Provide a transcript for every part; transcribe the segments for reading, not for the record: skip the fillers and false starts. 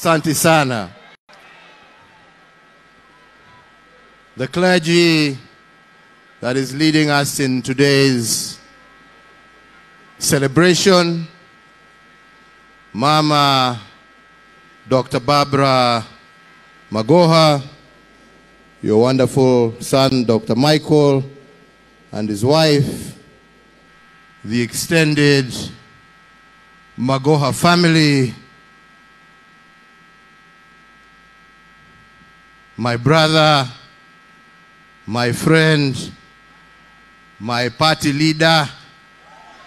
Asante sana. The clergy that is leading us in today's celebration, Mama Dr. Barbara Magoha, your wonderful son Dr. Michael and his wife, the extended Magoha family, my brother, my friend, my party leader,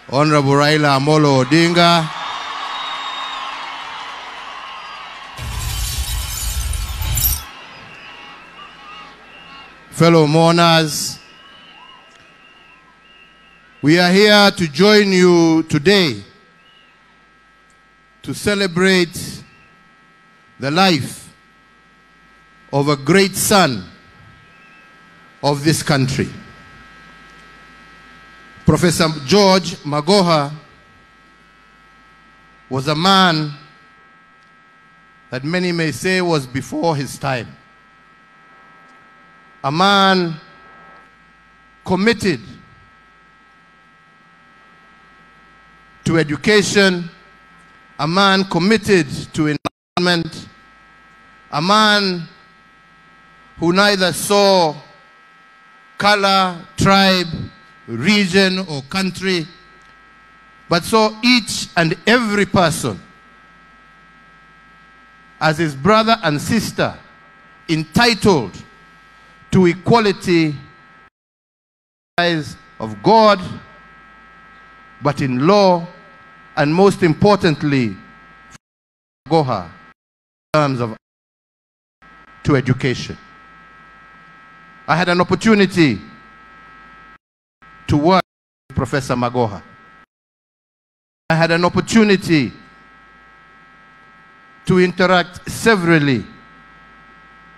Honorable Raila Amolo Odinga, fellow mourners, we are here to join you today to celebrate the life of a great son of this country. Professor George Magoha was a man that many may say was before his time. A man committed to education, a man committed to environment, a man who neither saw color, tribe, region, or country, but saw each and every person as his brother and sister, entitled to equality in the eyes of God, but in law, and most importantly, Magoha, in terms of to education. I had an opportunity to work with Professor Magoha. I had an opportunity to interact severally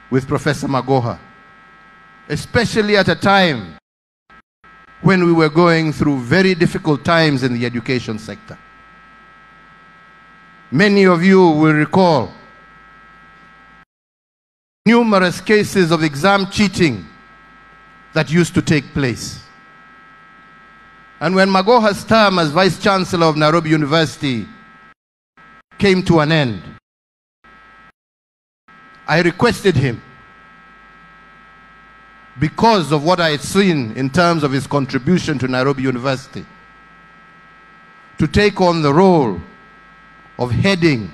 with Professor Magoha, especially at a time when we were going through very difficult times in the education sector. Many of you will recall numerous cases of exam cheating that used to take place. And when Magoha's term as Vice Chancellor of Nairobi University came to an end, I requested him, because of what I had seen in terms of his contribution to Nairobi University, to take on the role of heading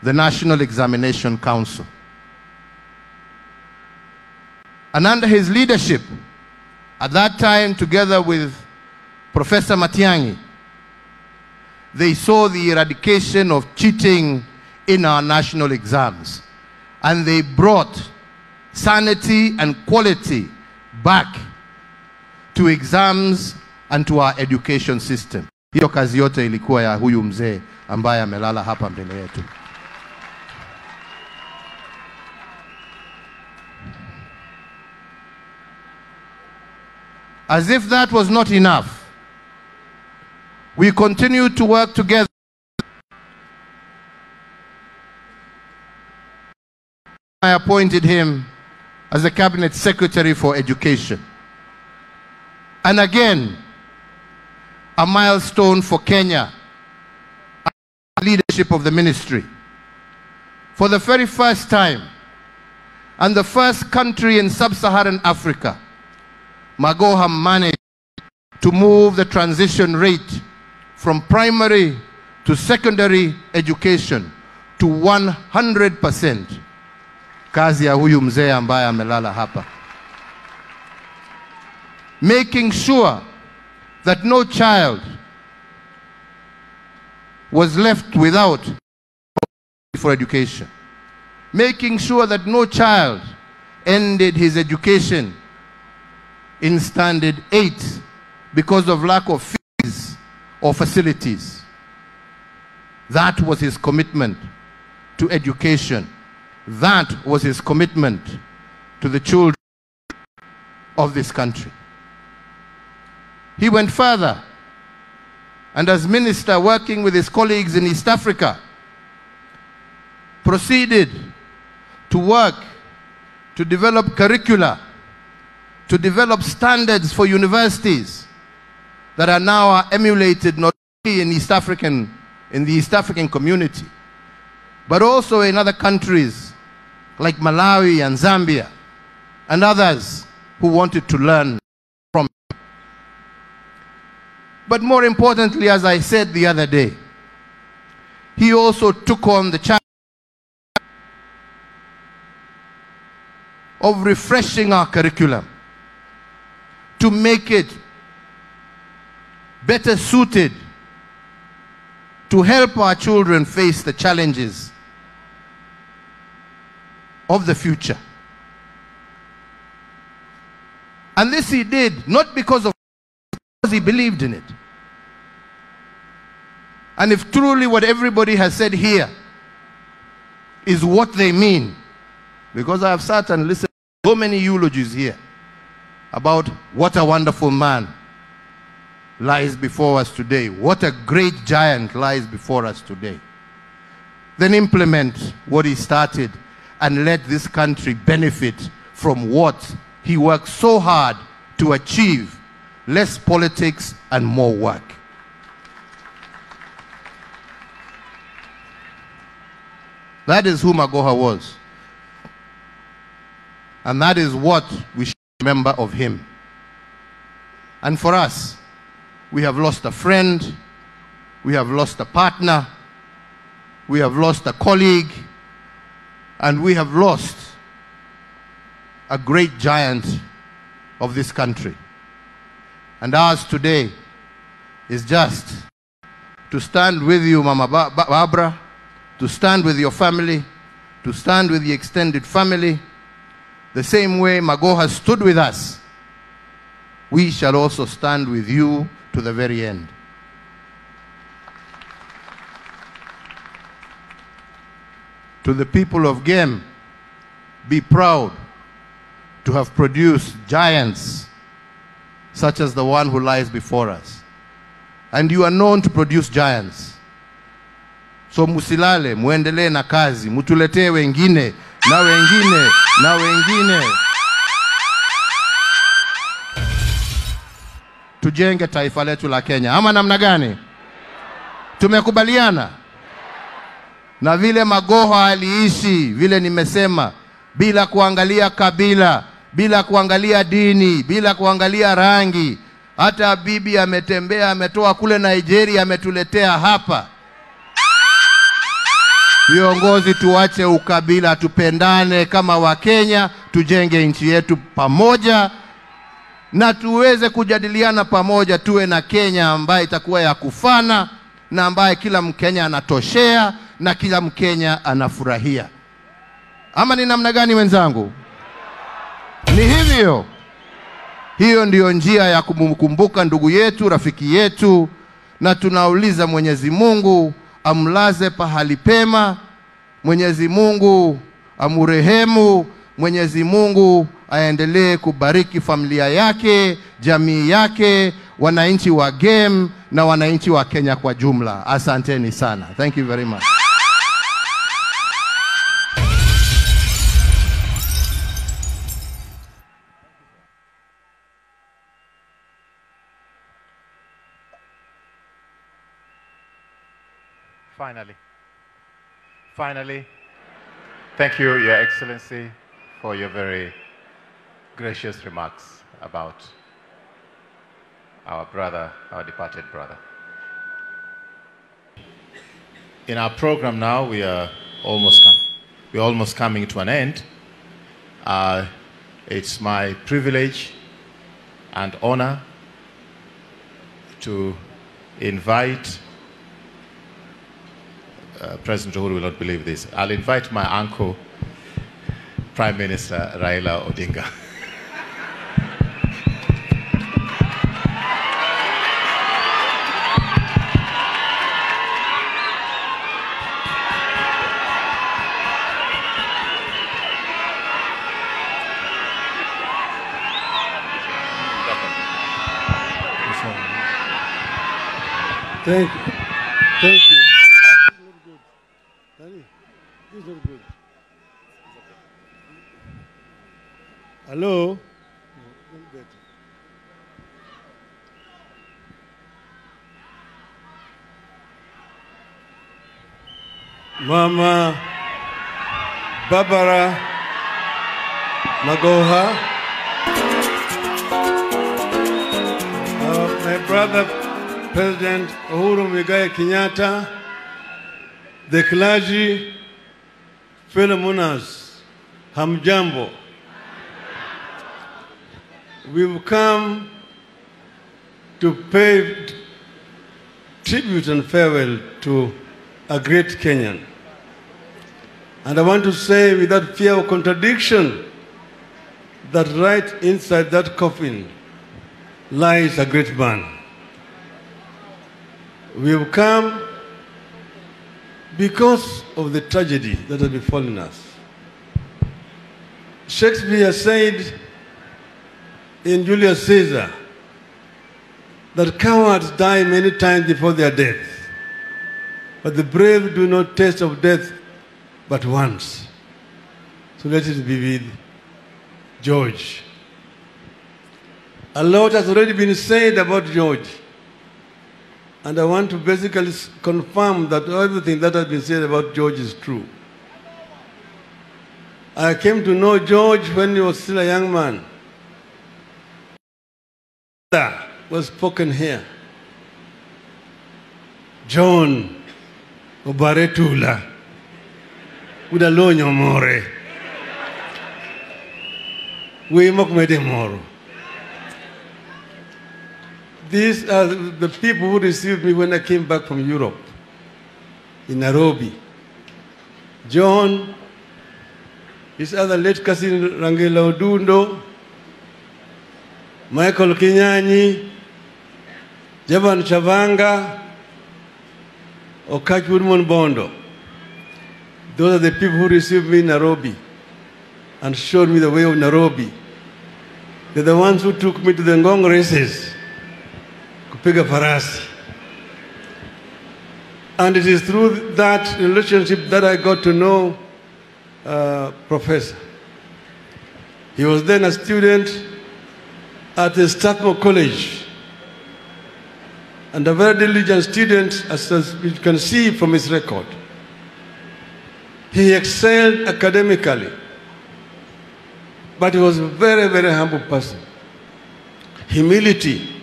the National Examination Council. And under his leadership, at that time, together with Professor Matiang'i, they saw the eradication of cheating in our national exams. And they brought sanity and quality back to exams and to our education system. Hiyo kazi yote ilikuwa ya huyu mzee ambaye amelala hapa mbele yetu. As if that was not enough, we continued to work together. I appointed him as the Cabinet Secretary for Education. And again, a milestone for Kenya, leadership of the ministry. For the very first time, and the first country in sub-Saharan Africa, Magoha managed to move the transition rate from primary to secondary education to 100%. Kazi ya huyu mzee ambaye amelala hapa. Making sure that no child was left without for education, making sure that no child ended his education in standard 8 because of lack of fees or facilities. That was his commitment to education. That was his commitment to the children of this country. He went further, and as minister working with his colleagues in East Africa, proceeded to work to develop curricula, to develop standards for universities that are now emulated not only in the East African community, but also in other countries like Malawi and Zambia and others who wanted to learn from him. But more importantly, as I said the other day, he also took on the challenge of refreshing our curriculum to make it better suited to help our children face the challenges of the future. And this he did not because he believed in it. And if truly what everybody has said here is what they mean, because I have sat and listened to so many eulogies here about what a wonderful man lies before us today, what a great giant lies before us today, then implement what he started and let this country benefit from what he worked so hard to achieve. Less politics and more work. That is who Magoha was. And that is what we should remember of him. And for us, we have lost a friend, we have lost a partner, we have lost a colleague, and we have lost a great giant of this country. And ours today is just to stand with you, Mama Barbara, to stand with your family, to stand with the extended family. The same way Magoha stood with us, we shall also stand with you to the very end. To the people of Gem, be proud to have produced giants such as the one who lies before us. And you are known to produce giants. So musilale, muendelee na kazi, mutuletee wengine, na wengine, na wengine. Tujenge taifa letu la Kenya. Ama namna gani? Tumekubaliana? Na vile Magoha aliishi, vile nimesema, bila kuangalia kabila, bila kuangalia dini, bila kuangalia rangi. Hata bibi ametembea, ametoa kule Nigeria, ametuletea hapa. Viongozi tuache ukabila, tupendane kama Wakenya, tujenge nchi yetu pamoja, na tuweze kujadiliana pamoja, tuwe na Kenya ambaye itakuwa ya kufana, na ambaye kila Mkenya anatoshea, na kila Mkenya anafurahia. Ama ni namna gani wenzangu? Ni hivyo. Hiyo ndiyo njia ya kumkumbuka ndugu yetu, rafiki yetu, na tunauliza Mwenyezi Mungu amlaze pahali pema, Mwenyezi Mungu amurehemu, Mwenyezi Mungu aendelee kubariki familia yake, jamii yake, wananchi wa Gem na wananchi wa Kenya kwa jumla. Asanteni sana. Thank you very much. Finally, thank you, Your Excellency, for your very gracious remarks about our brother, our departed brother. In our program now, we're almost coming to an end. It's my privilege and honor to invite President Uhuru will not believe this. I'll invite my uncle, Prime Minister Raila Odinga. Thank you. Thank you. This is not good. Hello? Mama Barbara Magoha, my brother President Uhuru Muigai Kenyatta, the clergy, fellow monarchs, hamjambo. We've come to pay tribute and farewell to a great Kenyan. And I want to say without fear of contradiction that right inside that coffin lies a great man. We have come because of the tragedy that has befallen us. Shakespeare said in Julius Caesar that cowards die many times before their death, but the brave do not taste of death but once. So let it be with George. A lot has already been said about George. And I want to basically confirm that everything that has been said about George is true. I came to know George when he was still a young man. That was spoken here. John Obaretula Udalonyo More. We mokmede moro. These are the people who received me when I came back from Europe, in Nairobi. John, his other late cousin Rangela Odundo, Michael Kinyanyi, Javan Chavanga, Okachurmon Bondo. Those are the people who received me in Nairobi and showed me the way of Nairobi. They're the ones who took me to the Ngong races. Kupiga farasi. And it is through that relationship that I got to know Professor. He was then a student at the Strathmore College and a very diligent student, as you can see from his record. He excelled academically, but he was a very, very humble person. Humility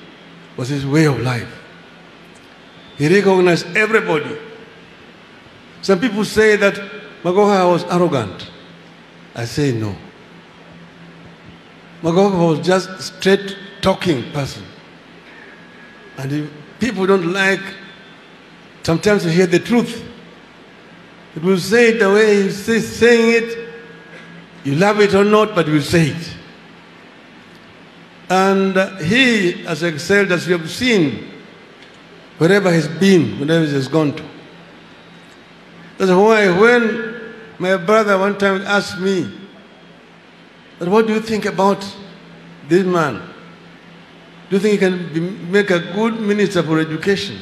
was his way of life. He recognized everybody. Some people say that Magoha was arrogant. I say no. Magoha was just a straight-talking person. And if people don't like sometimes to hear the truth, it will say it the way he's saying it. You love it or not, but you will say it. And he has excelled, as you have seen, wherever he's been, wherever he has gone to. That's why when my brother one time asked me, what do you think about this man? Do you think he can make a good minister for education?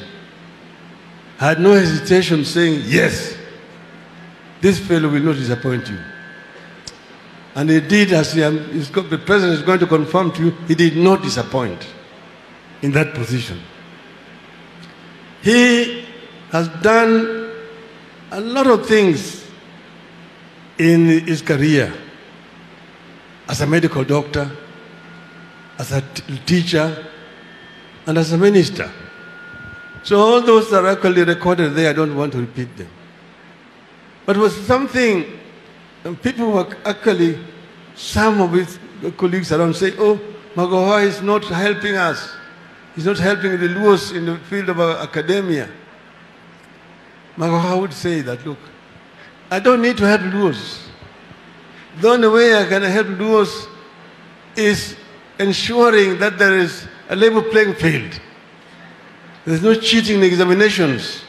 I had no hesitation saying, yes, this fellow will not disappoint you. And he did, as the president is going to confirm to you, he did not disappoint in that position. He has done a lot of things in his career as a medical doctor, as a teacher, and as a minister. So all those are actually recorded there. I don't want to repeat them. But it was something. And people were actually, some of his colleagues around say, oh, Magoha is not helping us. He's not helping the Luos in the field of academia. Magoha would say that, look, I don't need to help Luos. The only way I can help Luos is ensuring that there is a level playing field. There's no cheating in examinations.